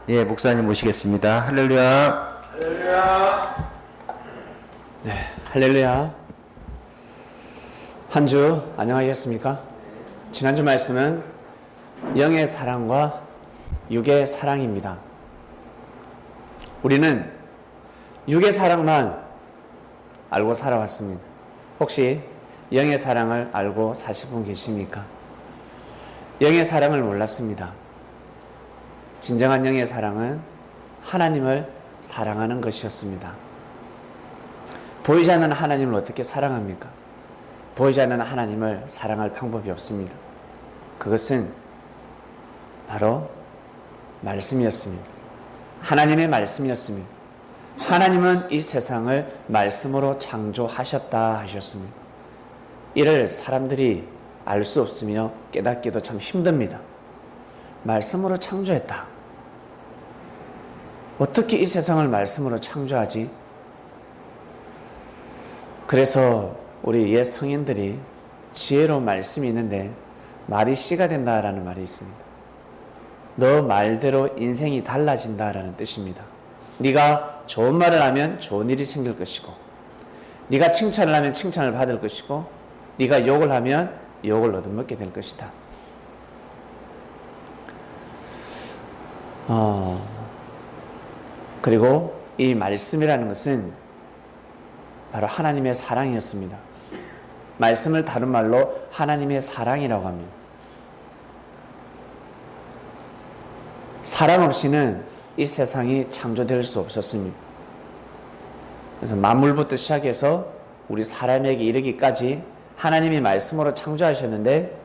예, 목사님 모시겠습니다. 할렐루야. 할렐루야. 네, 할렐루야. 한 주 안녕하셨습니까? 지난주 말씀은 영의 사랑과 육의 사랑입니다. 우리는 육의 사랑만 알고 살아왔습니다. 혹시 영의 사랑을 알고 사실 분 계십니까? 영의 사랑을 몰랐습니다. 진정한 영의 사랑은 하나님을 사랑하는 것이었습니다. 보이지 않는 하나님을 어떻게 사랑합니까? 보이지 않는 하나님을 사랑할 방법이 없습니다. 그것은 바로 말씀이었습니다. 하나님의 말씀이었습니다. 하나님은 이 세상을 말씀으로 창조하셨다 하셨습니다. 이를 사람들이 알 수 없으며 깨닫기도 참 힘듭니다. 말씀으로 창조했다. 어떻게 이 세상을 말씀으로 창조하지? 그래서 우리 옛 성인들이 지혜로운 말씀이 있는데 말이 씨가 된다라는 말이 있습니다. 너 말대로 인생이 달라진다라는 뜻입니다. 네가 좋은 말을 하면 좋은 일이 생길 것이고, 네가 칭찬을 하면 칭찬을 받을 것이고, 네가 욕을 하면 욕을 얻어먹게 될 것이다. 그리고 이 말씀이라는 것은 바로 하나님의 사랑이었습니다. 말씀을 다른 말로 하나님의 사랑이라고 합니다. 사랑 없이는 이 세상이 창조될 수 없었습니다. 그래서 만물부터 시작해서 우리 사람에게 이르기까지 하나님이 말씀으로 창조하셨는데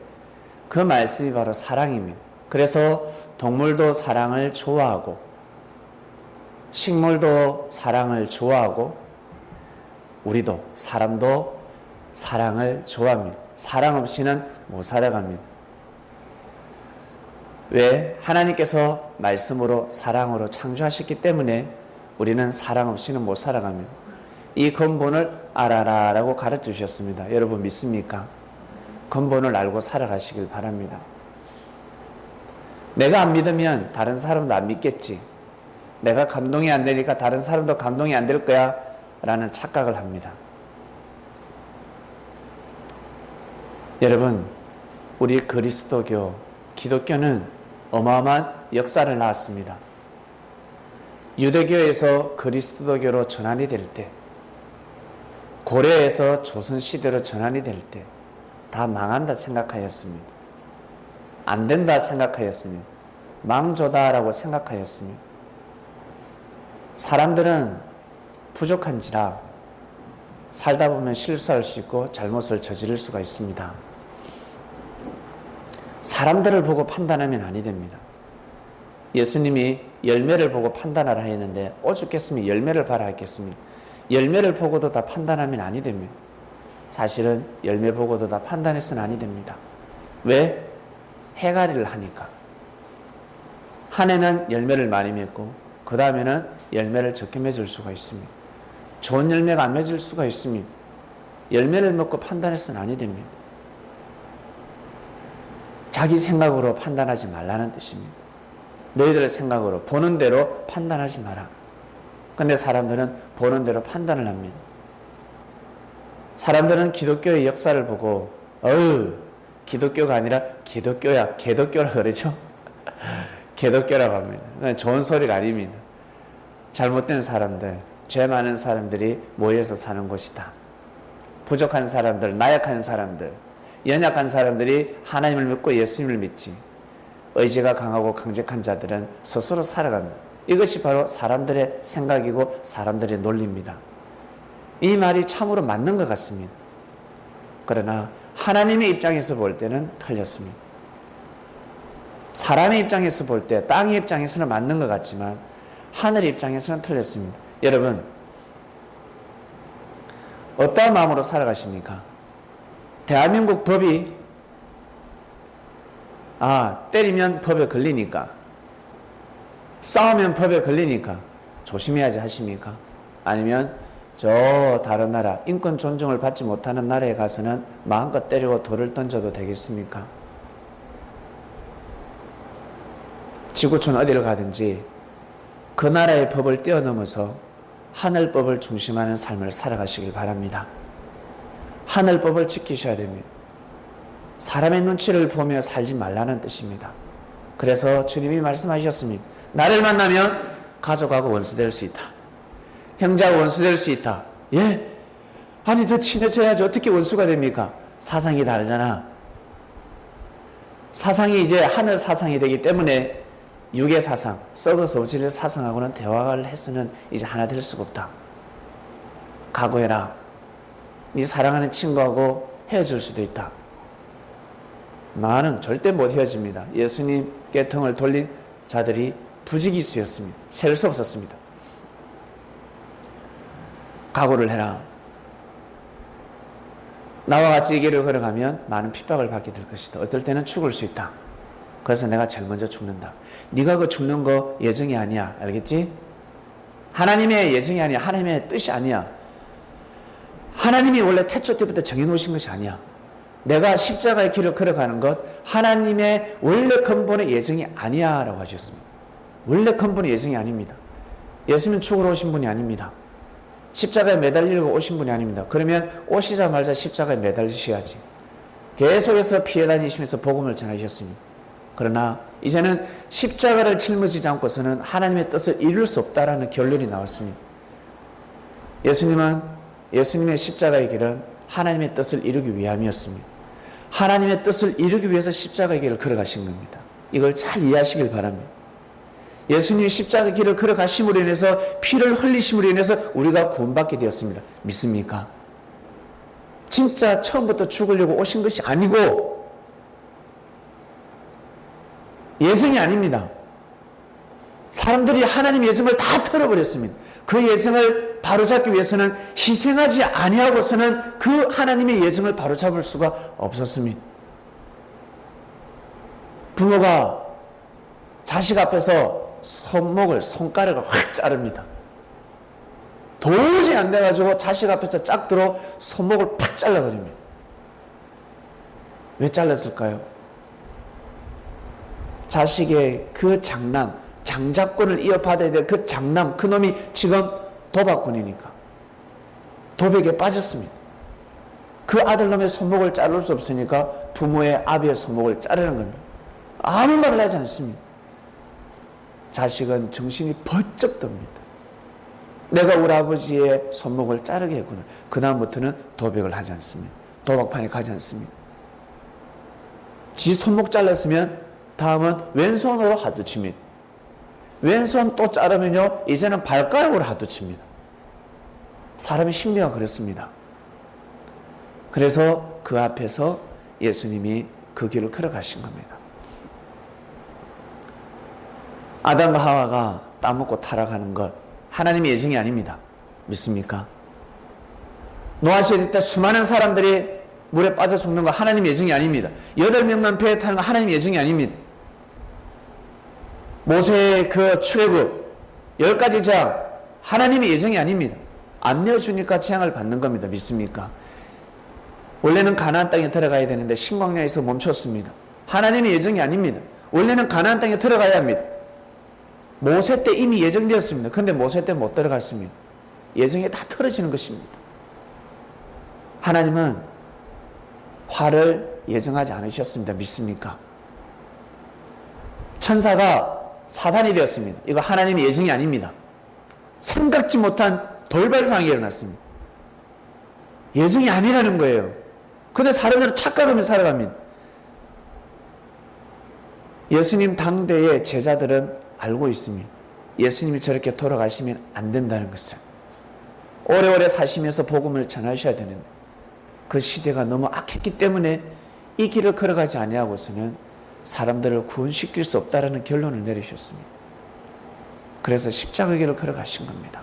그 말씀이 바로 사랑입니다. 그래서 동물도 사랑을 좋아하고 식물도 사랑을 좋아하고 우리도 사람도 사랑을 좋아합니다. 사랑 없이는 못 살아갑니다. 왜? 하나님께서 말씀으로 사랑으로 창조하셨기 때문에 우리는 사랑 없이는 못 살아갑니다. 이 근본을 알아라 라고 가르쳐 주셨습니다. 여러분 믿습니까? 근본을 알고 살아가시길 바랍니다. 내가 안 믿으면 다른 사람도 안 믿겠지. 내가 감동이 안 되니까 다른 사람도 감동이 안 될 거야 라는 착각을 합니다. 여러분, 우리 그리스도교, 기독교는 어마어마한 역사를 낳았습니다. 유대교에서 그리스도교로 전환이 될 때, 고려에서 조선시대로 전환이 될 때 다 망한다 생각하였습니다. 안 된다 생각하였습니다. 망조다라고 생각하였습니다. 사람들은 부족한지라 살다 보면 실수할 수 있고 잘못을 저지를 수가 있습니다. 사람들을 보고 판단하면 아니 됩니다. 예수님이 열매를 보고 판단하라 했는데 오죽했으면 열매를 봐라 했겠습니까? 열매를 보고도 다 판단하면 아니 됩니다. 사실은 열매 보고도 다 판단해서는 아니 됩니다. 왜? 해가리를 하니까. 한 해는 열매를 많이 맺고 그 다음에는 열매를 적게 맺을 수가 있습니다. 좋은 열매가 안 맺을 수가 있습니다. 열매를 먹고 판단해서는 아니 됩니다. 자기 생각으로 판단하지 말라는 뜻입니다. 너희들의 생각으로 보는 대로 판단하지 마라. 근데 사람들은 보는 대로 판단을 합니다. 사람들은 기독교의 역사를 보고 기독교가 아니라 기독교야, 개독교라고 그러죠. 개독교라고 합니다. 좋은 소리가 아닙니다. 잘못된 사람들, 죄 많은 사람들이 모여서 사는 곳이다. 부족한 사람들, 나약한 사람들, 연약한 사람들이 하나님을 믿고 예수님을 믿지, 의지가 강하고 강직한 자들은 스스로 살아간다. 이것이 바로 사람들의 생각이고 사람들의 논리입니다. 이 말이 참으로 맞는 것 같습니다. 그러나 하나님의 입장에서 볼 때는 틀렸습니다. 사람의 입장에서 볼 때, 땅의 입장에서는 맞는 것 같지만 하늘의 입장에서는 틀렸습니다. 여러분, 어떠한 마음으로 살아가십니까? 대한민국 법이 때리면 법에 걸리니까, 싸우면 법에 걸리니까 조심해야지 하십니까? 아니면 저 다른 나라, 인권 존중을 받지 못하는 나라에 가서는 마음껏 때리고 돌을 던져도 되겠습니까? 지구촌 어디를 가든지 그 나라의 법을 뛰어넘어서 하늘법을 중심하는 삶을 살아가시길 바랍니다. 하늘법을 지키셔야 됩니다. 사람의 눈치를 보며 살지 말라는 뜻입니다. 그래서 주님이 말씀하셨습니다. 나를 만나면 가족하고 원수될 수 있다. 형제하고 원수될 수 있다. 예? 아니 더 친해져야지 어떻게 원수가 됩니까? 사상이 다르잖아. 사상이 이제 하늘 사상이 되기 때문에 육의 사상, 썩어서 없을 사상하고는 대화를 해서는 이제 하나 될 수가 없다. 각오해라. 네 사랑하는 친구하고 헤어질 수도 있다. 나는 절대 못 헤어집니다. 예수님께 등을 돌린 자들이 부지기수였습니다. 셀 수 없었습니다. 각오를 해라. 나와 같이 이 길을 걸어가면 많은 핍박을 받게 될 것이다. 어떨 때는 죽을 수 있다. 그래서 내가 제일 먼저 죽는다. 네가 그 죽는 거 예정이 아니야. 알겠지? 하나님의 예정이 아니야. 하나님의 뜻이 아니야. 하나님이 원래 태초 때부터 정해놓으신 것이 아니야. 내가 십자가의 길을 걸어가는 것 하나님의 원래 근본의 예정이 아니야 라고 하셨습니다. 원래 근본의 예정이 아닙니다. 예수님 죽으러 오신 분이 아닙니다. 십자가에 매달리고 오신 분이 아닙니다. 그러면 오시자마자 십자가에 매달리셔야지. 계속해서 피해 다니시면서 복음을 전하셨습니다. 그러나 이제는 십자가를 짊어지지 않고서는 하나님의 뜻을 이룰 수 없다라는 결론이 나왔습니다. 예수님의 십자가의 길은 하나님의 뜻을 이루기 위함이었습니다. 하나님의 뜻을 이루기 위해서 십자가의 길을 걸어가신 겁니다. 이걸 잘 이해하시길 바랍니다. 예수님이 십자가의 길을 걸어가심으로 인해서 피를 흘리심으로 인해서 우리가 구원받게 되었습니다. 믿습니까? 진짜 처음부터 죽으려고 오신 것이 아니고 예정이 아닙니다. 사람들이 하나님 예정을 다 털어버렸습니다. 그 예정을 바로잡기 위해서는 희생하지 아니하고서는 그 하나님의 예정을 바로잡을 수가 없었습니다. 부모가 자식 앞에서 손가락을 확 자릅니다. 도저히 안 돼가지고 자식 앞에서 짝 들어 손목을 팍 잘라버립니다. 왜 잘랐을까요? 자식의 그 장자권을 이어받아야 될 그 장남, 그 놈이 지금 도박꾼이니까 도백에 빠졌습니다. 그 아들놈의 손목을 자를 수 없으니까 부모의 아비의 손목을 자르는 겁니다. 아무 말을 하지 않습니다. 자식은 정신이 번쩍 듭니다. 내가 우리 아버지의 손목을 자르게 했구나. 그 다음부터는 도백을 하지 않습니다. 도박판에 가지 않습니다. 지 손목 잘랐으면 다음은 왼손으로 하두칩니다. 왼손 또 자르면요 이제는 발가락으로 하두칩니다. 사람의 심리가 그렇습니다. 그래서 그 앞에서 예수님이 그 길을 걸어가신 겁니다. 아담과 하와가 따먹고 타락하는 것 하나님의 예정이 아닙니다. 믿습니까? 노아 시대 때 수많은 사람들이 물에 빠져 죽는 거 하나님의 예정이 아닙니다. 8명만 배에 타는 거 하나님의 예정이 아닙니다. 모세의 그 출애굽 10가지 재앙 하나님의 예정이 아닙니다. 안 내어주니까 재앙을 받는 겁니다. 믿습니까? 원래는 가나안 땅에 들어가야 되는데 신광야에서 멈췄습니다. 하나님의 예정이 아닙니다. 원래는 가나안 땅에 들어가야 합니다. 모세 때 이미 예정되었습니다. 그런데 모세 때 못 들어갔습니다. 예정이 다 틀어지는 것입니다. 하나님은 화를 예정하지 않으셨습니다. 믿습니까? 천사가 사단이 되었습니다. 이거 하나님의 예정이 아닙니다. 생각지 못한 돌발상이 일어났습니다. 예정이 아니라는 거예요. 그런데 사람들은 착각하며 살아갑니다. 예수님 당대의 제자들은 알고 있습니다. 예수님이 저렇게 돌아가시면 안 된다는 것을. 오래오래 사시면서 복음을 전하셔야 되는데 그 시대가 너무 악했기 때문에 이 길을 걸어가지 아니하고서는 사람들을 구원시킬 수 없다라는 결론을 내리셨습니다. 그래서 십자가의 길을 걸어가신 겁니다.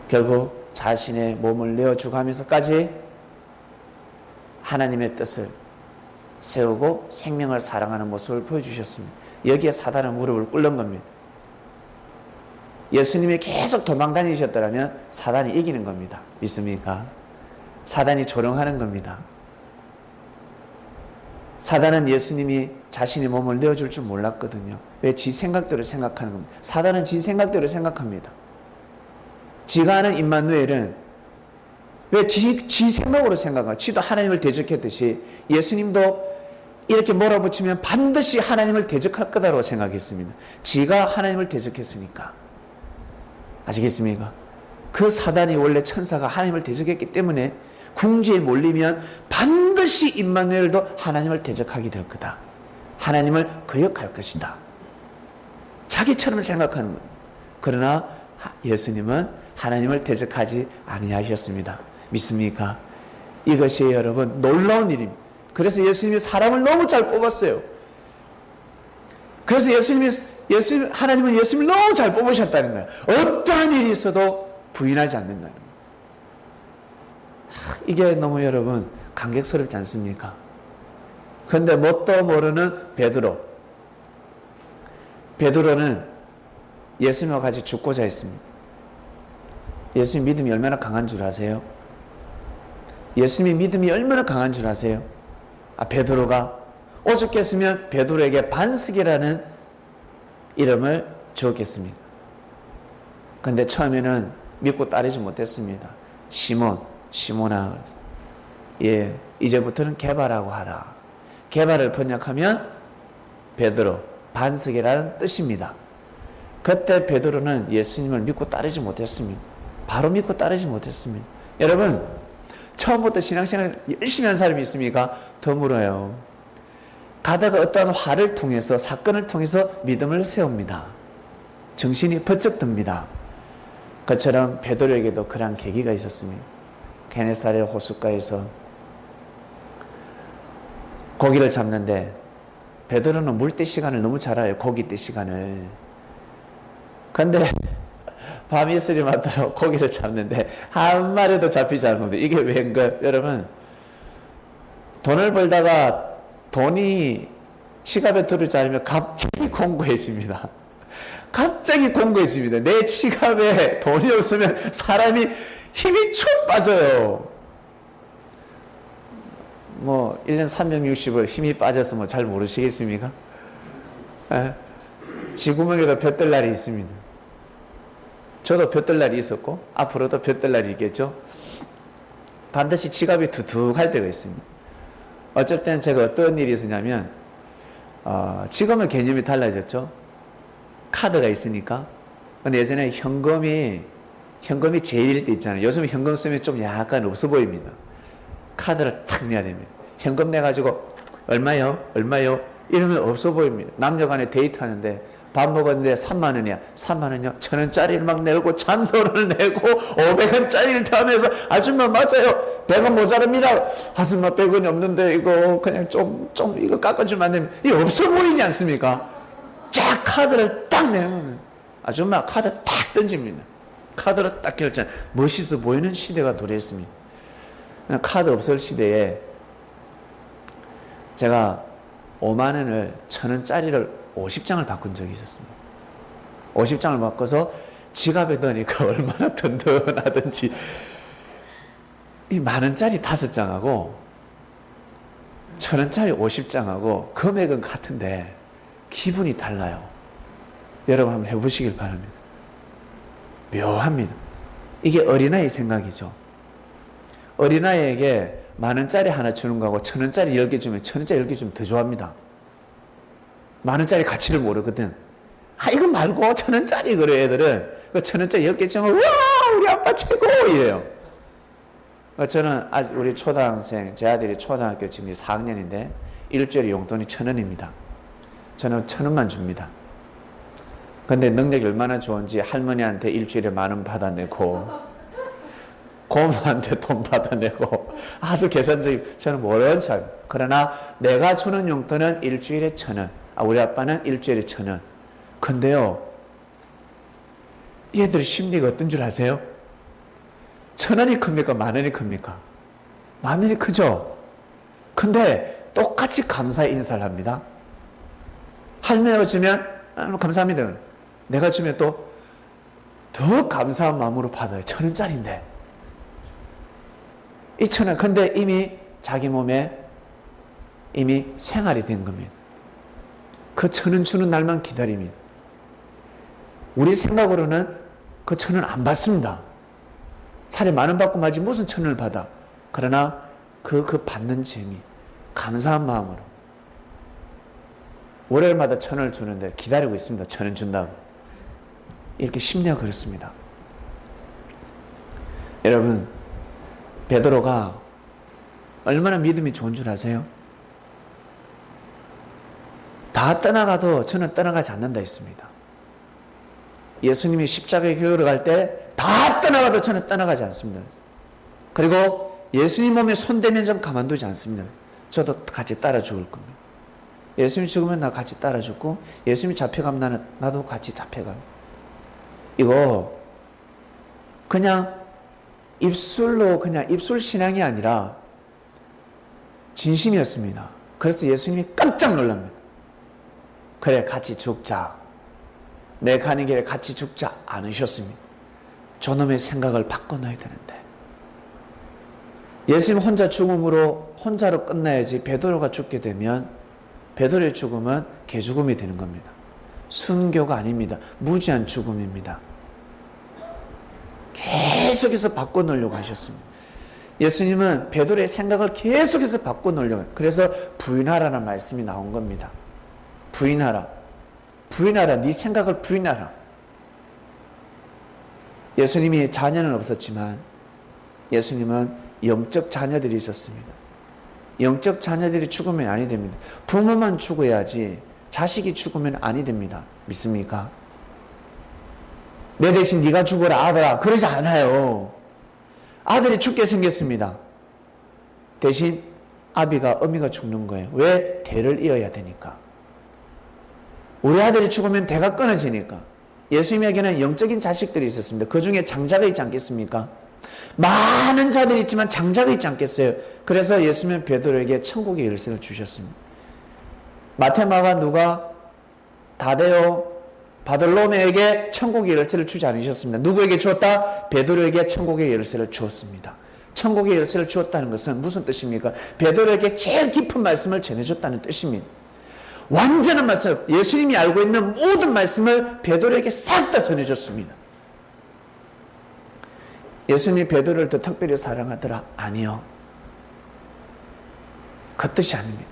결국 자신의 몸을 내어주고 하면서까지 하나님의 뜻을 세우고 생명을 사랑하는 모습을 보여주셨습니다. 여기에 사단은 무릎을 꿇는 겁니다. 예수님이 계속 도망다니셨더라면 사단이 이기는 겁니다. 믿습니까? 사단이 조롱하는 겁니다. 사단은 예수님이 자신의 몸을 내어줄 줄 몰랐거든요. 왜? 지 생각대로 생각하는 겁니다. 사단은 지 생각대로 생각합니다. 지가 아는 임마누엘은 왜 지 생각으로 생각하고, 지도 하나님을 대적했듯이 예수님도 이렇게 몰아붙이면 반드시 하나님을 대적할 거다라고 생각했습니다. 지가 하나님을 대적했으니까. 아시겠습니까? 그 사단이 원래 천사가 하나님을 대적했기 때문에 궁지에 몰리면 반드시 임마누엘도 하나님을 대적하게 될 거다. 하나님을 거역할 것이다. 자기처럼 생각하는 것. 그러나 예수님은 하나님을 대적하지 아니하셨습니다. 믿습니까? 이것이 여러분 놀라운 일입니다. 그래서 예수님이 사람을 너무 잘 뽑았어요. 그래서 하나님은 예수님을 너무 잘 뽑으셨다는 거예요. 어떠한 일이 있어도 부인하지 않는다는 거예요. 이게 너무 여러분 감격스럽지 않습니까? 그런데 뭣도 모르는 베드로는 예수님과 같이 죽고자 했습니다. 예수님 믿음이 얼마나 강한 줄 아세요? 예수님의 믿음이 얼마나 강한 줄 아세요? 베드로가 오죽했으면 베드로에게 반석이라는 이름을 주었겠습니다. 그런데 처음에는 믿고 따르지 못했습니다. 시몬아, 이제부터는 게바라고 하라. 게바를 번역하면 베드로, 반석이라는 뜻입니다. 그때 베드로는 예수님을 믿고 따르지 못했습니다. 바로 믿고 따르지 못했습니다. 여러분, 처음부터 신앙생활 열심히 한 사람이 있습니까? 드물어요. 가다가 어떠한 화를 통해서, 사건을 통해서 믿음을 세웁니다. 정신이 번쩍 듭니다. 그처럼 베드로에게도 그러한 계기가 있었습니다. 게네사렛 호숫가에서 고기를 잡는데, 베드로는 물떼 시간을 너무 잘 알아요. 고기떼 시간을. 그런데 밤이 이슬이 맞도록 고기를 잡는데 한 마리도 잡히지 않은 겁니다. 이게 왜인가요? 여러분, 돈을 벌다가 돈이 지갑에 들어오지 않으면 갑자기 공고해집니다. 갑자기 공고해집니다. 내 지갑에 돈이 없으면 사람이 힘이 쭉 빠져요. 1년 360을 힘이 빠져서 잘 모르시겠습니까? 지구멍에도 볕들 날이 있습니다. 저도 볕들 날이 있었고 앞으로도 볕들 날이 있겠죠. 반드시 지갑이 두둑할 때가 있습니다. 어쩔 때는 제가 어떤 일이 있었냐면 지금은 개념이 달라졌죠. 카드가 있으니까. 근데 예전에 현금이 제일일 때 있잖아요. 요즘 현금 쓰면 좀 약간 없어 보입니다. 카드를 탁 내야 됩니다. 현금 내가지고 얼마요? 이러면 없어 보입니다. 남녀간에 데이트하는데 밥 먹었는데 3만 원이야. 3만 원이요? 1,000원짜리를 막 내고 잔돈을 내고 500원짜리를 더하면서 아줌마 맞아요. 100원 모자랍니다. 아줌마 100원이 없는데 이거 그냥 좀 이거 깎아주면 안 되면 이거 없어 보이지 않습니까? 쫙 카드를 딱 내면 아줌마 카드 탁 던집니다. 카드를 딱 결제. 멋있어 보이는 시대가 도래했습니다. 카드 없을 시대에 제가 5만 원을 1,000원짜리를 50장을 바꾼 적이 있었습니다. 50장을 바꿔서 지갑에 넣으니까 얼마나 든든하든지 이 만원짜리 5장하고 1,000원짜리 50장하고 금액은 같은데 기분이 달라요. 여러분 한번 해보시길 바랍니다. 묘합니다. 이게 어린아이 생각이죠. 어린아이에게 만원짜리 하나 주는 거하고 1,000원짜리 10개 주면 1,000원짜리 10개 주면 더 좋아합니다. 만원짜리 가치를 모르거든. 이거 말고 1,000원짜리 그래 애들은. 그 1,000원짜리 10개 주면 와 우리 아빠 최고 이래요. 저는 우리 초등학생, 제 아들이 초등학교 지금 4학년인데 일주일에 용돈이 1,000원입니다. 저는 1,000원만 줍니다. 근데 능력이 얼마나 좋은지 할머니한테 일주일에 10,000원 받아내고 고모한테 돈 받아내고 아주 계산적인, 저는 모르는 척. 그러나 내가 주는 용돈은 일주일에 1,000원. 우리 아빠는 일주일에 1,000원. 근데요, 얘들 심리가 어떤 줄 아세요? 1,000원이 큽니까? 10,000원이 큽니까? 10,000원이 크죠? 근데 똑같이 감사 인사를 합니다. 할머니가 주면 감사합니다. 내가 주면 또 더 감사한 마음으로 받아요. 1,000원짜리인데. 이 1,000원. 근데 이미 자기 몸에 이미 생활이 된 겁니다. 그 천은 주는 날만 기다립니다. 우리 생각으로는 그 천은 안 받습니다. 차라리 10,000원 받고 말지 무슨 천을 받아. 그러나 그 받는 재미, 감사한 마음으로 월요일마다 1,000원을 주는데 기다리고 있습니다. 1,000원 준다고. 이렇게 심리가 그렇습니다. 여러분, 베드로가 얼마나 믿음이 좋은 줄 아세요? 다 떠나가도 저는 떠나가지 않는다 했습니다. 예수님이 십자가에 교회로 갈 때 다 떠나가도 저는 떠나가지 않습니다. 그리고 예수님 몸에 손대면 좀 가만두지 않습니다. 저도 같이 따라 죽을 겁니다. 예수님이 죽으면 나 같이 따라 죽고, 예수님이 잡혀가면 나도 같이 잡혀가요. 이거 그냥 입술로 그냥 입술 신앙이 아니라 진심이었습니다. 그래서 예수님이 깜짝 놀랍니다. 그래, 같이 죽자. 내 가는 길에 같이 죽자 않으셨습니다. 저놈의 생각을 바꿔놔야 되는데, 예수님 혼자 죽음으로 혼자로 끝나야지 베드로가 죽게 되면 베드로의 죽음은 개죽음이 되는 겁니다. 순교가 아닙니다. 무지한 죽음입니다. 계속해서 바꿔놓으려고 하셨습니다. 예수님은 베드로의 생각을 계속해서 바꿔놓으려고 해요. 그래서 부인하라는 말씀이 나온 겁니다. 부인하라. 부인하라. 네 생각을 부인하라. 예수님이 자녀는 없었지만 예수님은 영적 자녀들이 있었습니다. 영적 자녀들이 죽으면 아니 됩니다. 부모만 죽어야지 자식이 죽으면 아니 됩니다. 믿습니까? 내 대신 네가 죽어라 아들아, 그러지 않아요. 아들이 죽게 생겼습니다. 대신 아비가 어미가 죽는 거예요. 왜? 대를 이어야 되니까. 우리 아들이 죽으면 대가 끊어지니까. 예수님에게는 영적인 자식들이 있었습니다. 그 중에 장자가 있지 않겠습니까? 많은 자들이 있지만 장자가 있지 않겠어요? 그래서 예수님은 베드로에게 천국의 열쇠를 주셨습니다. 마태, 마가, 누가, 다데오, 바돌로메에게 천국의 열쇠를 주지 않으셨습니다. 누구에게 주었다? 베드로에게 천국의 열쇠를 주었습니다. 천국의 열쇠를 주었다는 것은 무슨 뜻입니까? 베드로에게 제일 깊은 말씀을 전해줬다는 뜻입니다. 완전한 말씀, 예수님이 알고 있는 모든 말씀을 베드로에게 싹 다 전해줬습니다. 예수님이 베드로를 더 특별히 사랑하더라? 아니요. 그 뜻이 아닙니다.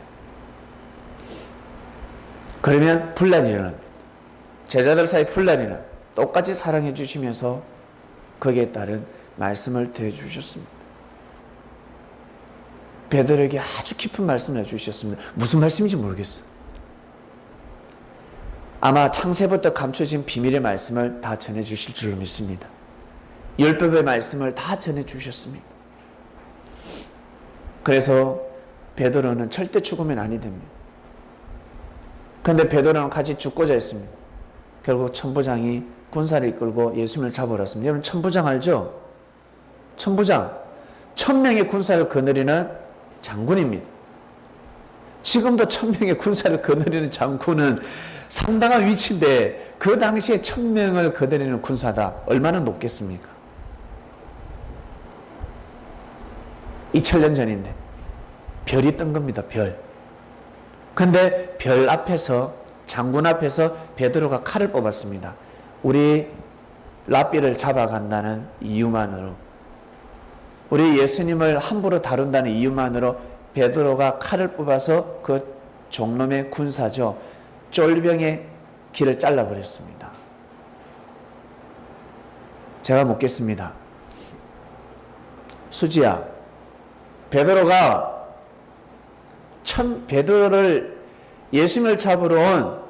그러면 분란이 일어납니다. 제자들 사이 분란이 일어납니다. 똑같이 사랑해 주시면서 거기에 따른 말씀을 더해주셨습니다. 베드로에게 아주 깊은 말씀을 해주셨습니다. 무슨 말씀인지 모르겠어요. 아마 창세부터 감춰진 비밀의 말씀을 다 전해주실 줄로 믿습니다. 율법의 말씀을 다 전해주셨습니다. 그래서 베드로는 절대 죽으면 아니 됩니다. 그런데 베드로는 같이 죽고자 했습니다. 결국 천부장이 군사를 이끌고 예수님을 잡으러 왔습니다. 여러분 천부장 알죠? 천부장, 1,000명의 군사를 거느리는 장군입니다. 지금도 1,000명의 군사를 거느리는 장군은 상당한 위치인데 그 당시에 1,000명을 거느리는 군사다. 얼마나 높겠습니까? 2000년 전인데 별이 뜬 겁니다. 별. 근데 별 앞에서, 장군 앞에서 베드로가 칼을 뽑았습니다. 우리 랍비를 잡아간다는 이유만으로, 우리 예수님을 함부로 다룬다는 이유만으로 베드로가 칼을 뽑아서 그 종놈의 군사죠, 쫄병의 길을 잘라버렸습니다. 제가 묻겠습니다. 수지야, 베드로가 베드로를 예수님을 잡으러 온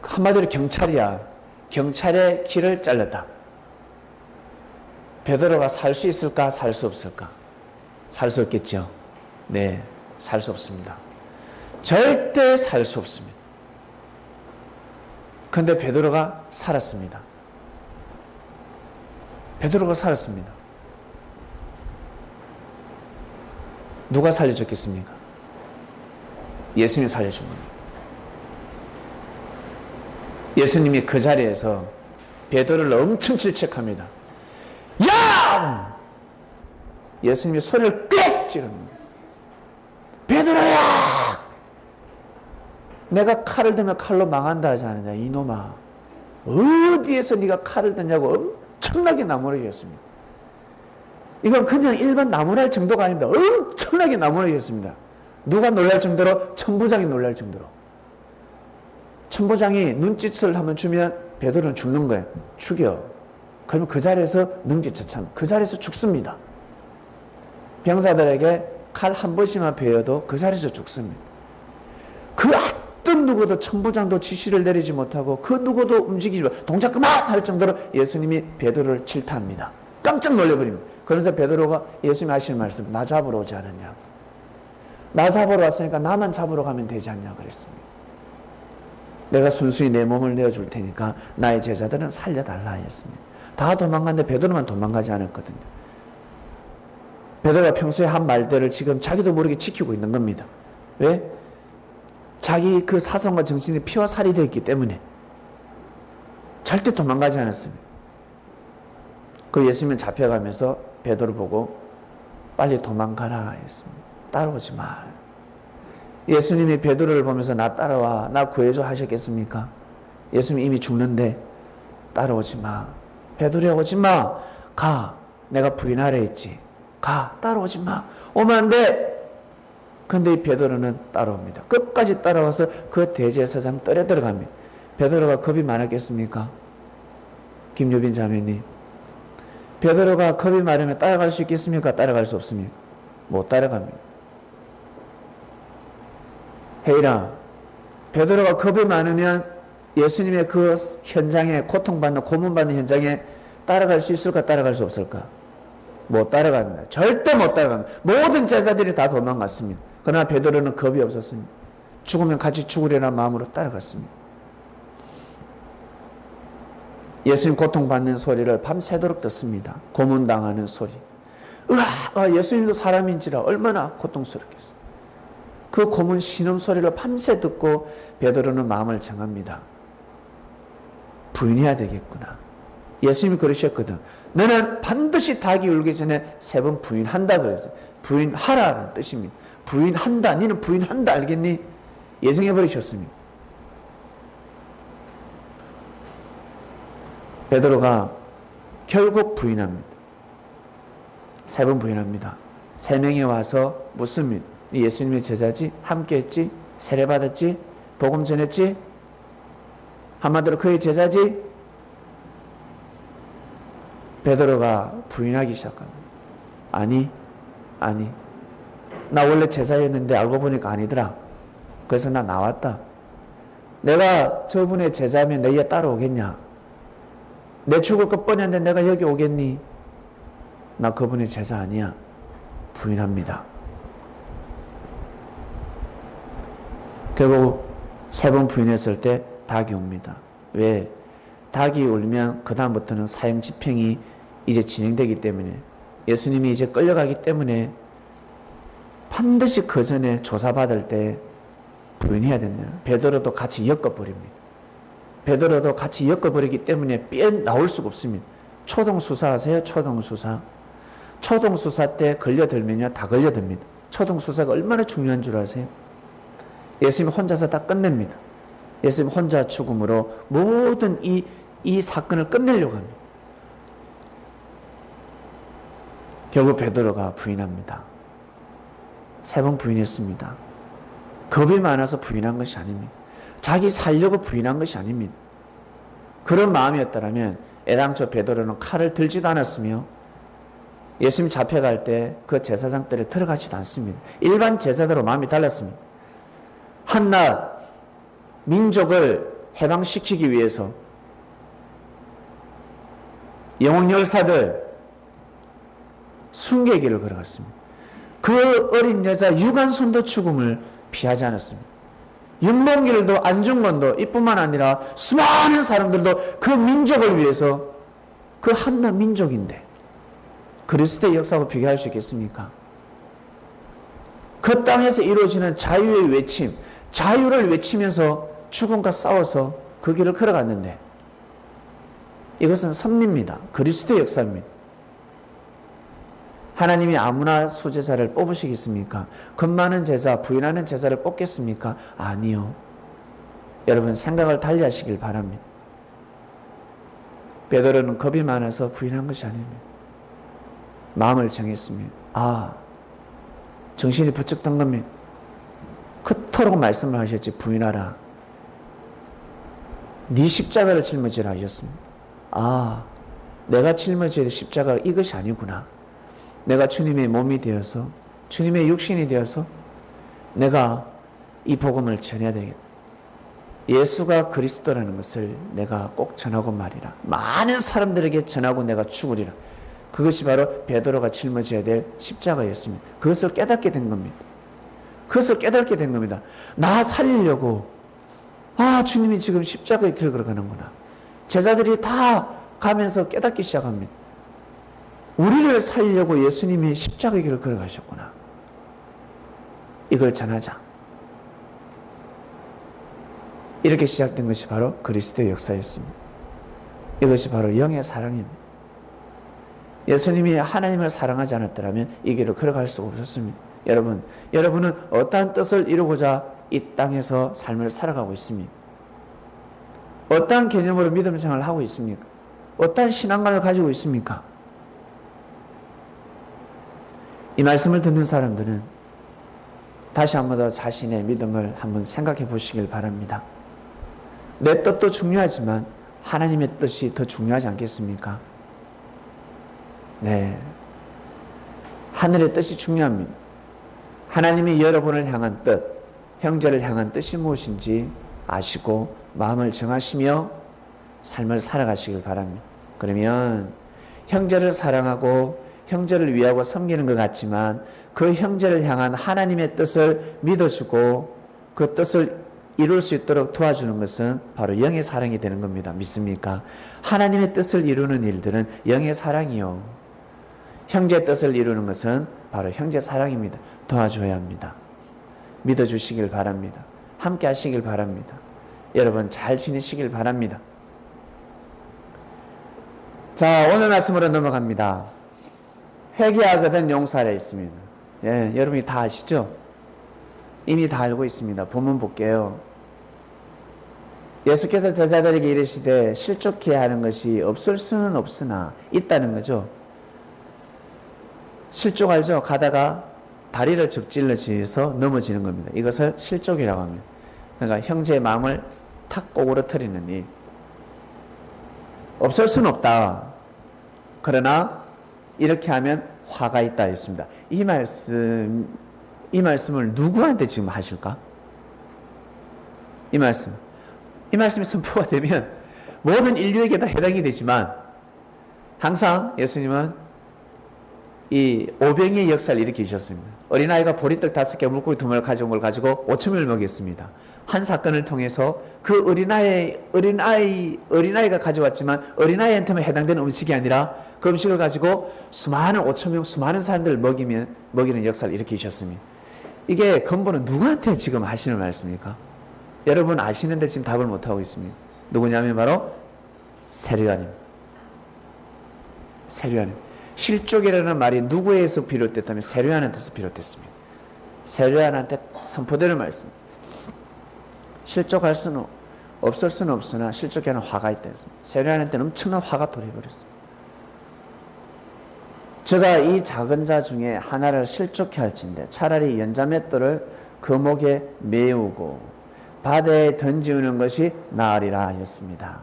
한마디로 경찰이야. 경찰의 길을 잘랐다. 베드로가 살 수 있을까? 살 수 없을까? 살 수 없겠죠. 네, 살 수 없습니다. 절대 살 수 없습니다. 그런데 베드로가 살았습니다. 베드로가 살았습니다. 누가 살려줬겠습니까? 예수님이 살려준 겁니다. 예수님이 그 자리에서 베드로를 엄청 질책합니다. 야! 예수님이 소리를 꽥 지릅니다. 베드로야! 내가 칼을 들면 칼로 망한다 하지 않느냐 이놈아. 어디에서 네가 칼을 드냐고 엄청나게 나무라졌습니다. 이건 그냥 일반 나무랄 정도가 아닙니다. 엄청나게 나무라졌습니다. 누가 놀랄 정도로? 천부장이 놀랄 정도로. 천부장이 눈짓을 한번 주면 베드로는 죽는 거예요. 죽여. 그러면 그 자리에서 능지처참 그 자리에서 죽습니다. 병사들에게 칼 한 번씩만 베어도 그 자리에서 죽습니다. 그 어떤 누구도 천부장도 지시를 내리지 못하고 그 누구도 움직이지 못하고 동작 그만 할 정도로 예수님이 베드로를 질타합니다. 깜짝 놀래버립니다. 그래서 베드로가 예수님이 하시는 말씀, 나 잡으러 오지 않았냐. 나 잡으러 왔으니까 나만 잡으러 가면 되지 않냐 그랬습니다. 내가 순순히 내 몸을 내어줄 테니까 나의 제자들은 살려달라 했습니다. 다 도망갔는데 베드로만 도망가지 않았거든요. 베드로가 평소에 한 말들을 지금 자기도 모르게 지키고 있는 겁니다. 왜? 자기 그 사성과 정신이 피와 살이 되어 있기 때문에 절대 도망가지 않았습니다. 그 예수님은 잡혀가면서 베드로 보고 빨리 도망가라 했습니다. 따라오지 마. 예수님이 베드로를 보면서 나 따라와, 나 구해줘 하셨겠습니까? 예수님이 이미 죽는데 따라오지 마. 베드로야 오지 마. 가. 내가 부인하라 했지. 가. 따라오지 마. 오면 안 돼. 근데 이 베드로는 따라옵니다. 끝까지 따라와서 그 대제사장 뜰에 들어갑니다. 베드로가 겁이 많았겠습니까? 김유빈 자매님. 베드로가 겁이 많으면 따라갈 수 있겠습니까? 따라갈 수 없습니까? 못 따라갑니다. 헤이라, 베드로가 겁이 많으면 예수님의 그 현장에 고통받는 고문받는 현장에 따라갈 수 있을까? 따라갈 수 없을까? 못 따라갑니다. 절대 못 따라갑니다. 모든 제자들이 다 도망갔습니다. 그러나 베드로는 겁이 없었습니다. 죽으면 같이 죽으려는 마음으로 따라갔습니다. 예수님 고통받는 소리를 밤새도록 듣습니다. 고문당하는 소리. 으아, 예수님도 사람인지라 얼마나 고통스럽겠어요. 그 고문 신음소리를 밤새 듣고 베드로는 마음을 정합니다. 부인해야 되겠구나. 예수님이 그러셨거든. 너는 반드시 닭이 울기 전에 3번 부인한다 그랬어요. 부인하라는 뜻입니다. 부인한다. 너는 부인한다 알겠니? 예정해버리셨습니다. 베드로가 결국 부인합니다. 3번 부인합니다. 3명이 와서 묻습니다. 예수님의 제자지? 함께했지? 세례받았지? 복음 전했지? 한마디로 그의 제자지? 베드로가 부인하기 시작합니다. 아니. 나 원래 제자였는데 알고 보니까 아니더라. 그래서 나 나왔다. 내가 저분의 제자면 내 얘 따라오겠냐? 내 죽을 것 뻔했는데 내가 여기 오겠니? 나 그분의 제자 아니야. 부인합니다. 결국 3번 부인했을 때 닭이 웁니다. 왜? 닭이 울면 그 다음부터는 사형 집행이 이제 진행되기 때문에 예수님이 이제 끌려가기 때문에 반드시 그 전에 조사받을 때 부인해야 된다. 베드로도 같이 엮어버립니다. 베드로도 같이 엮어버리기 때문에 나올 수가 없습니다. 초동수사 하세요? 초동수사. 초동수사 때 걸려들면요 다 걸려듭니다. 초동수사가 얼마나 중요한 줄 아세요? 예수님이 혼자서 다 끝냅니다. 예수님 혼자 죽음으로 모든 이 사건을 끝내려고 합니다. 결국 베드로가 부인합니다. 3번 부인했습니다. 겁이 많아서 부인한 것이 아닙니다. 자기 살려고 부인한 것이 아닙니다. 그런 마음이었다면 애당초 베드로는 칼을 들지도 않았으며 예수님 잡혀갈 때 그 제사장들에 들어가지도 않습니다. 일반 제자들로 마음이 달랐습니다. 한낱 민족을 해방시키기 위해서 영혼 열사들 순례길을 걸어갔습니다. 그 어린 여자 유관순도 죽음을 피하지 않았습니다. 윤봉길도 안중근도 이뿐만 아니라 수많은 사람들도 그 민족을 위해서 그 한낱 민족인데 그리스도의 역사하고 비교할 수 있겠습니까? 그 땅에서 이루어지는 자유의 외침, 자유를 외치면서 죽음과 싸워서 그 길을 걸어갔는데 이것은 섭리입니다. 그리스도의 역사입니다. 하나님이 아무나 수제자를 뽑으시겠습니까? 겁 많은 제자, 부인하는 제자를 뽑겠습니까? 아니요. 여러분 생각을 달리 하시길 바랍니다. 베드로는 겁이 많아서 부인한 것이 아닙니다. 마음을 정했습니다. 정신이 부쩍 든 겁니다. 그토록 말씀을 하셨지 부인하라. 네 십자가를 짊어지라 하셨습니다. 내가 짊어져야 될 십자가가 이것이 아니구나. 내가 주님의 몸이 되어서 주님의 육신이 되어서 내가 이 복음을 전해야 되겠다. 예수가 그리스도라는 것을 내가 꼭 전하고 말이라. 많은 사람들에게 전하고 내가 죽으리라. 그것이 바로 베드로가 짊어져야 될 십자가였습니다. 그것을 깨닫게 된 겁니다. 그것을 깨닫게 된 겁니다. 나 살리려고 주님이 지금 십자가의 길을 걸어가는구나. 제자들이 다 가면서 깨닫기 시작합니다. 우리를 살리려고 예수님이 십자가의 길을 걸어가셨구나. 이걸 전하자. 이렇게 시작된 것이 바로 그리스도의 역사였습니다. 이것이 바로 영의 사랑입니다. 예수님이 하나님을 사랑하지 않았더라면 이 길을 걸어갈 수가 없었습니다. 여러분은 어떠한 뜻을 이루고자 이 땅에서 삶을 살아가고 있습니까? 어떠한 개념으로 믿음 생활을 하고 있습니까? 어떠한 신앙관을 가지고 있습니까? 이 말씀을 듣는 사람들은 다시 한 번 더 자신의 믿음을 한번 생각해 보시길 바랍니다. 내 뜻도 중요하지만 하나님의 뜻이 더 중요하지 않겠습니까? 네. 하늘의 뜻이 중요합니다. 하나님이 여러분을 향한 뜻, 형제를 향한 뜻이 무엇인지 아시고 마음을 정하시며 삶을 살아가시길 바랍니다. 그러면 형제를 사랑하고 형제를 위하고 섬기는 것 같지만 그 형제를 향한 하나님의 뜻을 믿어주고 그 뜻을 이룰 수 있도록 도와주는 것은 바로 영의 사랑이 되는 겁니다. 믿습니까? 하나님의 뜻을 이루는 일들은 영의 사랑이요. 형제의 뜻을 이루는 것은 바로 형제 사랑입니다. 도와줘야 합니다. 믿어주시길 바랍니다. 함께 하시길 바랍니다. 여러분 잘 지내시길 바랍니다. 자, 오늘 말씀으로 넘어갑니다. 회개하거든 용서하라 있습니다. 예, 여러분이 다 아시죠? 이미 다 알고 있습니다. 본문 볼게요. 예수께서 제자들에게 이르시되 실족해야 하는 것이 없을 수는 없으나 있다는 거죠. 실족 알죠? 가다가 다리를 적질러지어서 넘어지는 겁니다. 이것을 실족이라고 합니다. 그러니까 형제의 마음을 탁 꼬부러뜨리는 일. 없을 수는 없다. 그러나 이렇게 하면 화가 있다 했습니다. 이 말씀을 누구한테 지금 하실까? 이 말씀이 선포가 되면 모든 인류에게 다 해당이 되지만 항상 예수님은 이 오병이의 역사를 일으키셨습니다. 어린아이가 보리떡 5개 물고기 2마리를 가져온 걸 가지고 5,000명을 먹였습니다. 한 사건을 통해서 그 어린아이가 가져왔지만 어린아이한테만 해당되는 음식이 아니라 그 음식을 가지고 수많은 5,000명, 수많은 사람들을 먹이는 역사를 일으키셨습니다. 이게 근본은 누구한테 지금 하시는 말씀입니까? 여러분 아시는데 지금 답을 못하고 있습니다. 누구냐면 바로 세례요한입니다. 세례요한. 실족이라는 말이 누구에서 비롯됐다면 세례요한한테서 비롯됐습니다. 세례요한한테 선포되는 말씀입니다. 실족할 수는 없을 수는 없으나 실족에는 화가 있다 했습니다. 세례요한한테는 엄청난 화가 돌아버렸습니다. 제가 이 작은 자 중에 하나를 실족해 할진대 차라리 연자맷돌을 그 목에 메우고 바다에 던지우는 것이 나으리라 하였습니다.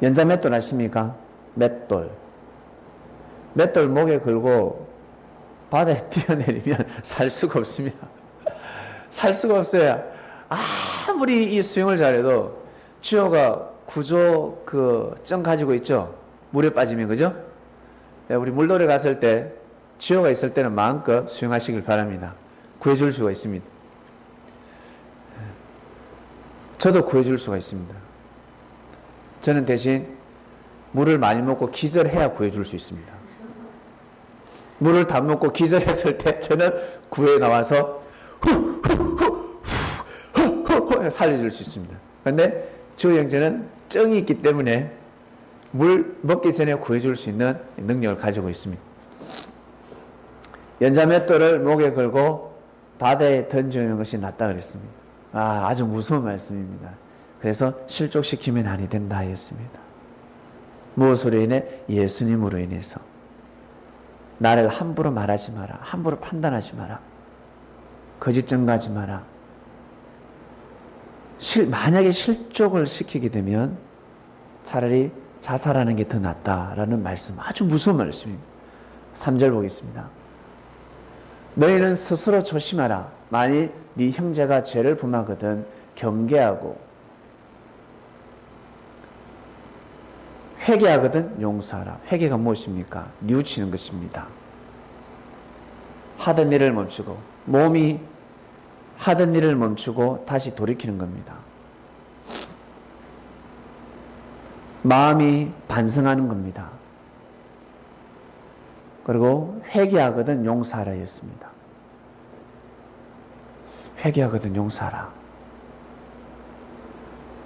연자맷돌 아십니까? 맷돌 목에 걸고 바다에 뛰어내리면 살 수가 없습니다. 살 수가 없어요. 아무리 이 수영을 잘해도 주어가 구조 정 가지고 있죠. 물에 빠지면 그죠? 우리 물놀이 갔을 때 지호가 있을 때는 마음껏 수영하시길 바랍니다. 구해줄 수가 있습니다. 저도 구해줄 수가 있습니다. 저는 대신 물을 많이 먹고 기절해야 구해줄 수 있습니다. 물을 다 먹고 기절했을 때 저는 구해 나와서 살려줄 수 있습니다. 그런데 지호 형제는 정이 있기 때문에 물 먹기 전에 구해줄 수 있는 능력을 가지고 있습니다. 연자맷돌을 목에 걸고 바다에 던지는 것이 낫다 그랬습니다. 아주 무서운 말씀입니다. 그래서 실족시키면 아니 된다 했습니다. 무엇으로 인해? 예수님으로 인해서. 나를 함부로 말하지 마라. 함부로 판단하지 마라. 거짓 증거하지 마라. 만약에 실족을 시키게 되면 차라리 자살하는 게 더 낫다라는 말씀, 아주 무서운 말씀입니다. 3절 보겠습니다. 너희는 스스로 조심하라. 만일 네 형제가 죄를 범하거든 경계하고 회개하거든 용서하라. 회개가 무엇입니까? 뉘우치는 것입니다. 하던 일을 멈추고, 몸이 하던 일을 멈추고 다시 돌이키는 겁니다. 마음이 반성하는 겁니다. 그리고 회개하거든 용서하라 했습니다. 회개하거든 용서하라.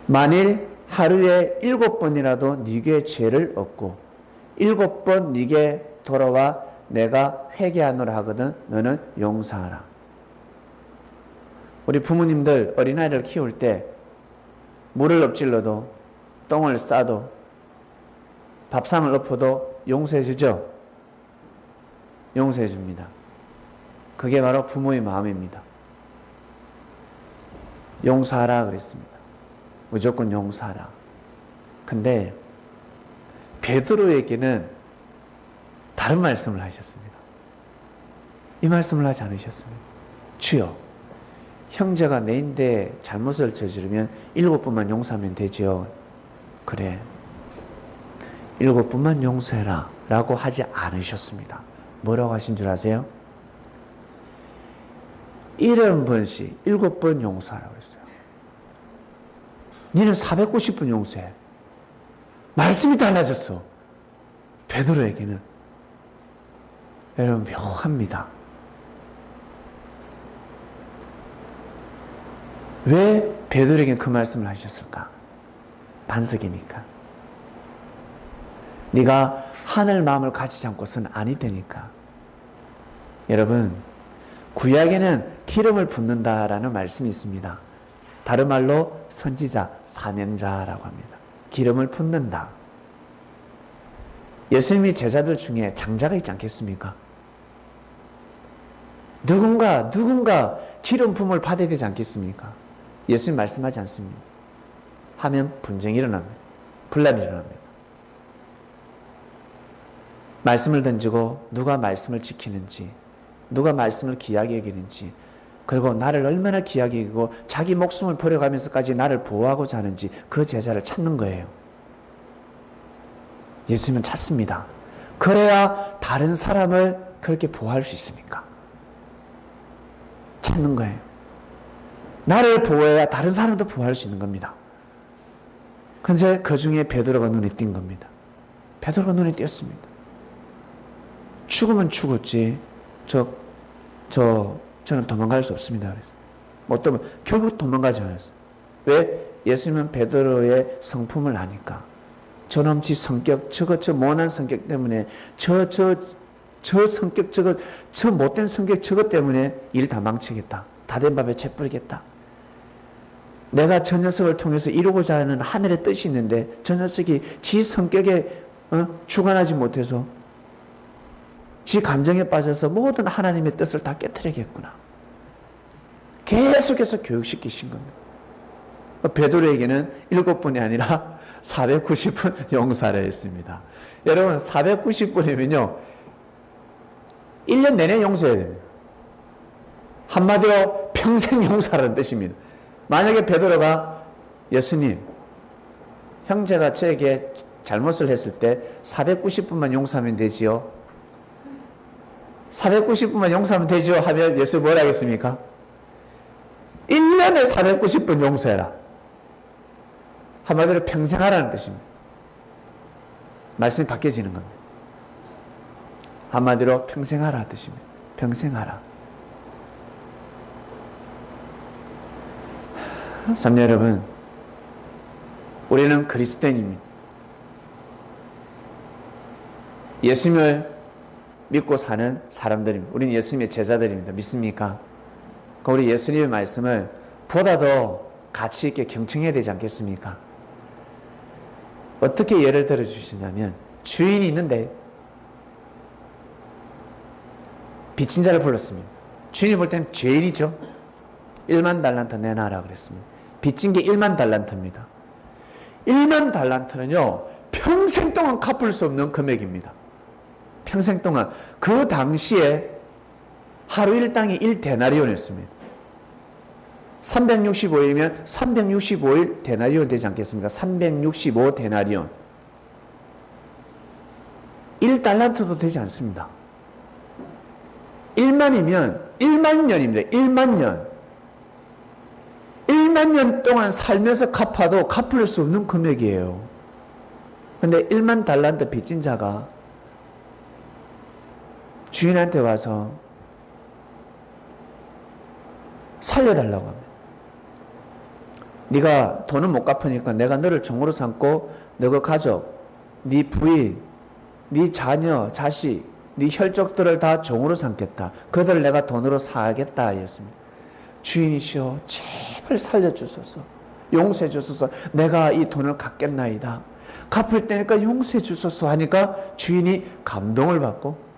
만일 하루에 7번이라도 네게 죄를 얻고 7번 네게 돌아와 내가 회개하노라 하거든 너는 용서하라. 우리 부모님들 어린아이를 키울 때 물을 엎질러도 똥을 싸도 밥상을 엎어도 용서해 주죠? 용서해 줍니다. 그게 바로 부모의 마음입니다. 용서하라 그랬습니다. 무조건 용서하라. 근데 베드로에게는 다른 말씀을 하셨습니다. 이 말씀을 하지 않으셨습니다. 주여, 형제가 내인데 잘못을 저지르면 7번만 용서하면 되죠. 그래, 7번만 용서해라 라고 하지 않으셨습니다. 뭐라고 하신 줄 아세요? 70번씩 7번 용서하라고 했어요. 니는 490번 용서해. 말씀이 달라졌어. 베드로에게는. 여러분 묘합니다. 왜 베드로에게 그 말씀을 하셨을까? 반석이니까. 네가 하늘 마음을 가지지 않고서는 아니 되니까. 여러분, 구약에는 기름을 붓는다라는 말씀이 있습니다. 다른 말로 선지자, 사명자라고 합니다. 기름을 붓는다. 예수님이 제자들 중에 장자가 있지 않겠습니까? 누군가 기름 부음을 받아야 되지 않겠습니까? 예수님 말씀하지 않습니다. 하면 분쟁이 일어납니다. 분란이 일어납니다. 말씀을 던지고 누가 말씀을 지키는지, 누가 말씀을 귀하게 여기는지, 그리고 나를 얼마나 귀하게 여기고 자기 목숨을 버려가면서까지 나를 보호하고자 하는지 그 제자를 찾는 거예요. 예수님은 찾습니다. 그래야 다른 사람을 그렇게 보호할 수 있으니까. 찾는 거예요. 나를 보호해야 다른 사람도 보호할 수 있는 겁니다. 근데 그 중에 베드로가 눈에 띈 겁니다. 베드로가 눈에 띄었습니다. 죽으면 죽었지. 저는 도망갈 수 없습니다. 어쩌면 결국 도망가지 않았어요. 왜? 예수님은 베드로의 성품을 아니까. 저놈치 성격, 저 모난 성격 때문에, 저 성격, 저 못된 성격 저것 때문에 일 다 망치겠다. 다 된 밥에 채 뿌리겠다. 내가 저 녀석을 통해서 이루고자 하는 하늘의 뜻이 있는데 저 녀석이 지 성격에 주관하지 못해서 지 감정에 빠져서 모든 하나님의 뜻을 다 깨트리겠구나. 계속해서 교육시키신 겁니다. 베드로에게는 7번이 아니라 490번 용서하라 했습니다. 여러분 490번이면요 1년 내내 용서해야 됩니다. 한마디로 평생 용서하라는 뜻입니다. 만약에 베드로가 예수님, 형제가 저에게 잘못을 했을 때 490번만 용서하면 되지요? 490번만 용서하면 되지요? 하면 예수 뭐라 하겠습니까? 1년에 490번 용서해라. 한마디로 평생 하라는 뜻입니다. 말씀이 바뀌어지는 겁니다. 한마디로 평생 하라 뜻입니다. 평생 하라. 삼 여러분, 우리는 그리스도인입니다. 예수님을 믿고 사는 사람들입니다. 우리는 예수님의 제자들입니다. 믿습니까? 우리 예수님의 말씀을 보다 더 가치 있게 경청해야 되지 않겠습니까? 어떻게 예를 들어 주시냐면, 주인이 있는데 빚진 자를 불렀습니다. 주인이 볼 때는 죄인이죠. 1만 달란트 내놔라 그랬습니다. 빚진 게 1만 달란트입니다. 1만 달란트는요, 평생 동안 갚을 수 없는 금액입니다. 평생 동안. 그 당시에 하루 일당이 1데나리온이었습니다. 365일이면 365일 데나리온 되지 않겠습니까? 365데나리온. 1달란트도 되지 않습니다. 1만이면 1만 년입니다. 1만 년. 1만 년 동안 살면서 갚아도 갚을 수 없는 금액이에요. 근데 1만 달란트 빚진 자가 주인한테 와서 살려달라고 합니다. 네가 돈을 못 갚으니까 내가 너를 종으로 삼고 너의 가족, 네 부인, 네 자녀, 자식, 네 혈족들을 다 종으로 삼겠다. 그들을 내가 돈으로 사겠다 하였습니다. 주인이시여 제발 살려주소서, 용서해 주소서. 내가 이 돈을 갚겠나이다. 갚을 때니까 용서해 주소서 하니까 주인이 감동을 받고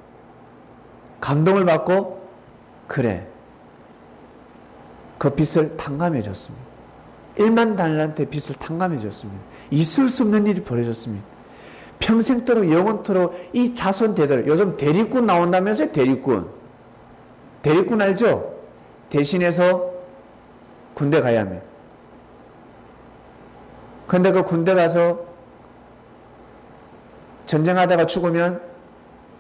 그래, 그 빚을 탕감해 줬습니다. 1만 달란트의 빚을 탕감해 줬습니다. 있을 수 없는 일이 벌어졌습니다. 평생도록 영원토록 이 자손 대대로. 요즘 대리꾼 나온다면서요. 대리꾼 알죠? 대신해서 군대 가야 합니다. 근데 그 군대 가서 전쟁하다가 죽으면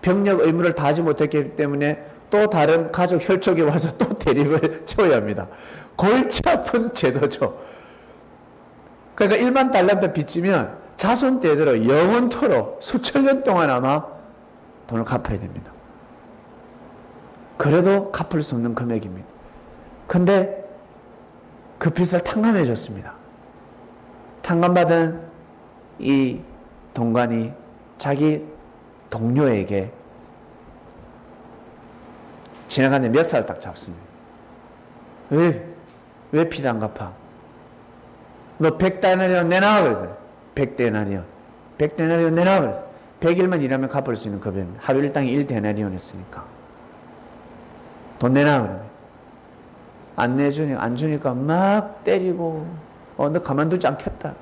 병력 의무를 다하지 못했기 때문에 또 다른 가족 혈족이 와서 또 대립을 채워야 합니다. 골치 아픈 제도죠. 그러니까 1만 달란트 빚지면 자손 대대로 영원토록 수천 년 동안 아마 돈을 갚아야 됩니다. 그래도 갚을 수 없는 금액입니다. 근데 그 빚을 탕감해 줬습니다. 탕감받은 이 동관이 자기 동료에게 지나가는데 멱살을 딱 잡습니다. 왜 빚 안 갚아? 너 100데나리온 내놔 그래서 100데나리온 내놔 그래서 100일만 일하면 갚을 수 있는 급여입니다. 하루 일당이 1데나리온이었으니까 돈 내놔 그러면 안 주니까 막 때리고 너 가만두지 않겠다.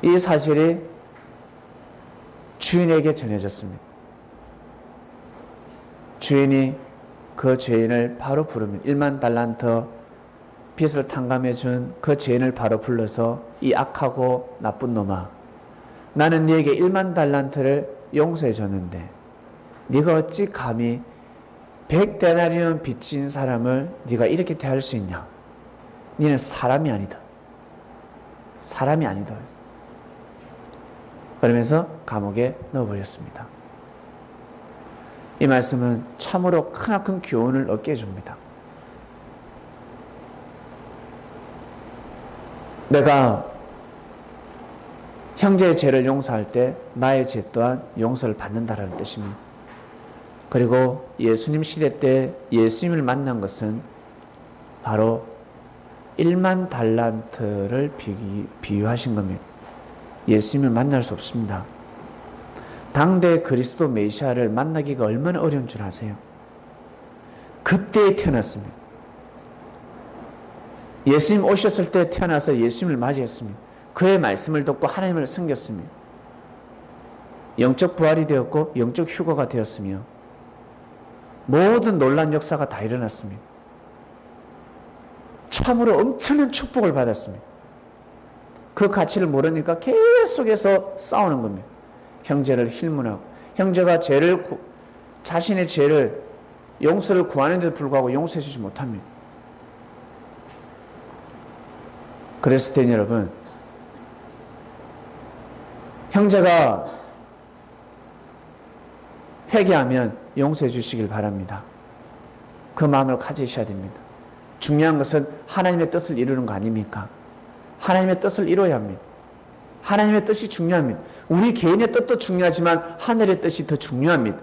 이 사실이 주인에게 전해졌습니다. 주인이 그 죄인을 바로 부르면 1만 달란트 빚을 탕감해 준 그 죄인을 바로 불러서 이 악하고 나쁜 놈아, 나는 네게 1만 달란트를 용서해 줬는데 네가 어찌 감히 100데나리온 빚진 사람을 네가 이렇게 대할 수 있냐? 너는 사람이 아니다. 사람이 아니다. 그러면서 감옥에 넣어버렸습니다. 이 말씀은 참으로 크나큰 교훈을 얻게 해줍니다. 내가 형제의 죄를 용서할 때 나의 죄 또한 용서를 받는다라는 뜻입니다. 그리고 예수님 시대 때 예수님을 만난 것은 바로 1만 달란트를 비유하신 겁니다. 예수님을 만날 수 없습니다. 당대 그리스도 메시아를 만나기가 얼마나 어려운 줄 아세요? 그때에 태어났습니다. 예수님 오셨을 때 태어나서 예수님을 맞이했습니다. 그의 말씀을 듣고 하나님을 섬겼습니다. 영적 부활이 되었고 영적 휴거가 되었으며 모든 놀라운 역사가 다 일어났습니다. 참으로 엄청난 축복을 받았습니다. 그 가치를 모르니까 계속해서 싸우는 겁니다. 형제를 힐문하고, 형제가 자신의 죄를 용서를 구하는데도 불구하고 용서해 주지 못합니다. 그랬을 때 여러분, 형제가 회개하면 용서해 주시길 바랍니다. 그 마음을 가지셔야 됩니다. 중요한 것은 하나님의 뜻을 이루는 거 아닙니까? 하나님의 뜻을 이루어야 합니다. 하나님의 뜻이 중요합니다. 우리 개인의 뜻도 중요하지만 하늘의 뜻이 더 중요합니다.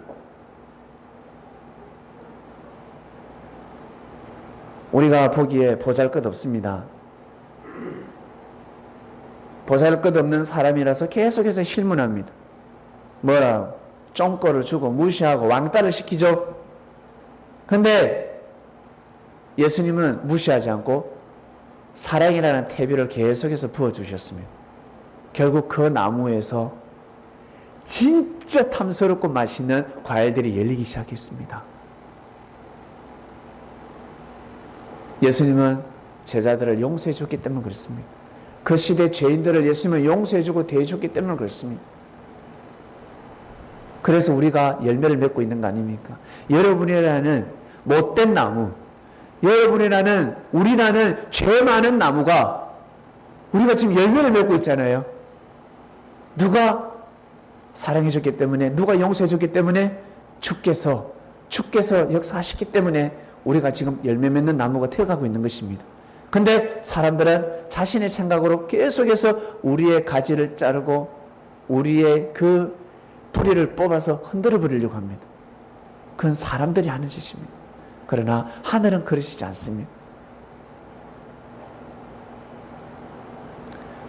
우리가 보기에 보잘것없습니다. 보잘것없는 사람이라서 계속해서 힐문합니다. 뭐라? 쫑꼬를 주고 무시하고 왕따를 시키죠. 근데 예수님은 무시하지 않고 사랑이라는 태비를 계속해서 부어주셨습니다. 결국 그 나무에서 진짜 탐스럽고 맛있는 과일들이 열리기 시작했습니다. 예수님은 제자들을 용서해 줬기 때문에 그렇습니다. 그 시대 죄인들을 예수님은 용서해 주고 대해 줬기 때문에 그렇습니다. 그래서 우리가 열매를 맺고 있는 거 아닙니까? 여러분이라는 못된 나무, 여러분이라는 우리라는 죄 많은 나무가 우리가 지금 열매를 맺고 있잖아요. 누가 사랑해 줬기 때문에, 누가 용서해 줬기 때문에, 주께서 역사하셨기 때문에 우리가 지금 열매 맺는 나무가 되어가고 있는 것입니다. 근데 사람들은 자신의 생각으로 계속해서 우리의 가지를 자르고 우리의 그 뿌리를 뽑아서 흔들어 버리려고 합니다. 그건 사람들이 하는 짓입니다. 그러나 하늘은 그러시지 않습니다.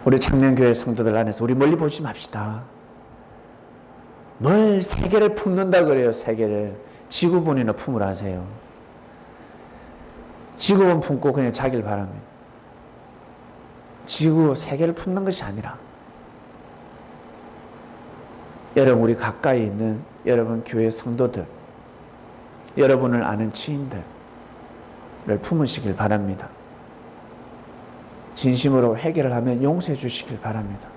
우리 창명교회 성도들 안에서 우리 멀리 보지 맙시다. 뭘 세계를 품는다 그래요. 세계를. 지구본이나 품으라 하세요. 지구본 품고 그냥 자기를 바랍니다. 세계를 품는 것이 아니라 여러분, 우리 가까이 있는 여러분 교회 성도들, 여러분을 아는 지인들을 품으시길 바랍니다. 진심으로 회개를 하면 용서해 주시길 바랍니다.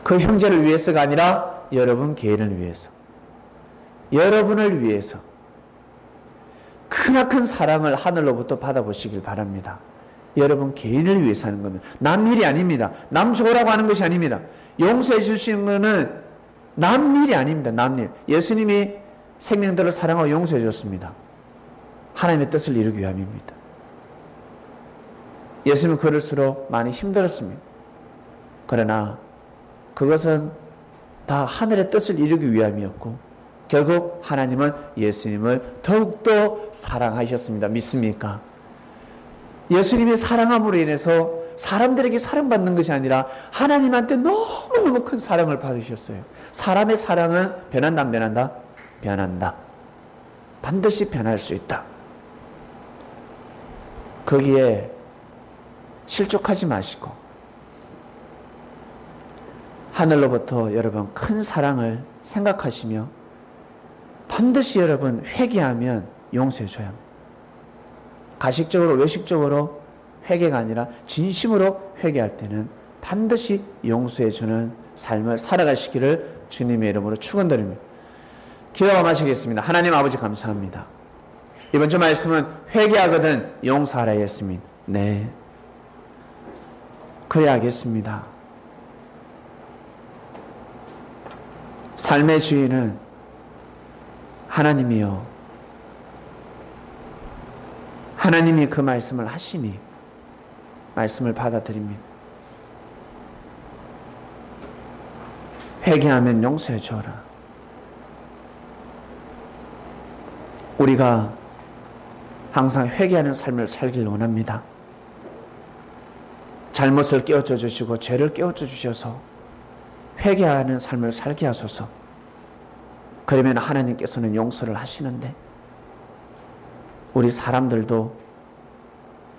그 형제를 위해서가 아니라 여러분 개인을 위해서, 여러분을 위해서 크나큰 사랑을 하늘로부터 받아보시길 바랍니다. 여러분 개인을 위해서 하는 겁니다. 남 일이 아닙니다. 남 좋으라고 하는 것이 아닙니다. 용서해 주시는 것은 남 일이 아닙니다. 남 일. 예수님이 생명들을 사랑하고 용서해 줬습니다. 하나님의 뜻을 이루기 위함입니다. 예수님은 그럴수록 많이 힘들었습니다. 그러나 그것은 다 하늘의 뜻을 이루기 위함이었고 결국 하나님은 예수님을 더욱더 사랑하셨습니다. 믿습니까? 예수님이 사랑함으로 인해서 사람들에게 사랑받는 것이 아니라 하나님한테 너무너무 큰 사랑을 받으셨어요. 사람의 사랑은 변한다 안 변한다? 변한다. 반드시 변할 수 있다. 거기에 실족하지 마시고 하늘로부터 여러분 큰 사랑을 생각하시며 반드시 여러분 회개하면 용서해 줘야 합니다. 가식적으로 외식적으로 회개가 아니라 진심으로 회개할 때는 반드시 용서해 주는 삶을 살아가시기를 주님의 이름으로 축원드립니다. 기도하고 마치겠습니다. 하나님 아버지 감사합니다. 이번 주 말씀은 회개하거든 용서하라 했습니다. 네, 그래야겠습니다. 삶의 주인은 하나님이요. 하나님이 그 말씀을 하시니 말씀을 받아들입니다. 회개하면 용서해 주어라. 우리가 항상 회개하는 삶을 살길 원합니다. 잘못을 깨우쳐 주시고 죄를 깨우쳐 주셔서 회개하는 삶을 살게 하소서. 그러면 하나님께서는 용서를 하시는데 우리 사람들도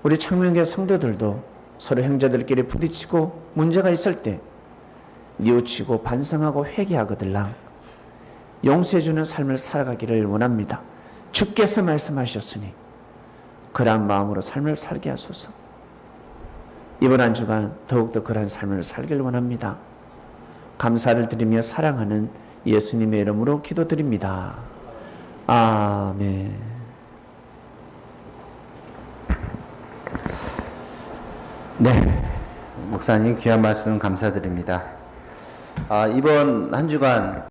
우리 창명교회 성도들도 서로 형제들끼리 부딪히고 문제가 있을 때 뉘우치고 반성하고 회개하거들랑 용서해주는 삶을 살아가기를 원합니다. 주께서 말씀하셨으니 그러한 마음으로 삶을 살게 하소서. 이번 한 주간 더욱더 그러한 삶을 살길 원합니다. 감사를 드리며 사랑하는 예수님의 이름으로 기도드립니다. 아멘. 네, 목사님 귀한 말씀 감사드립니다. 이번 한 주간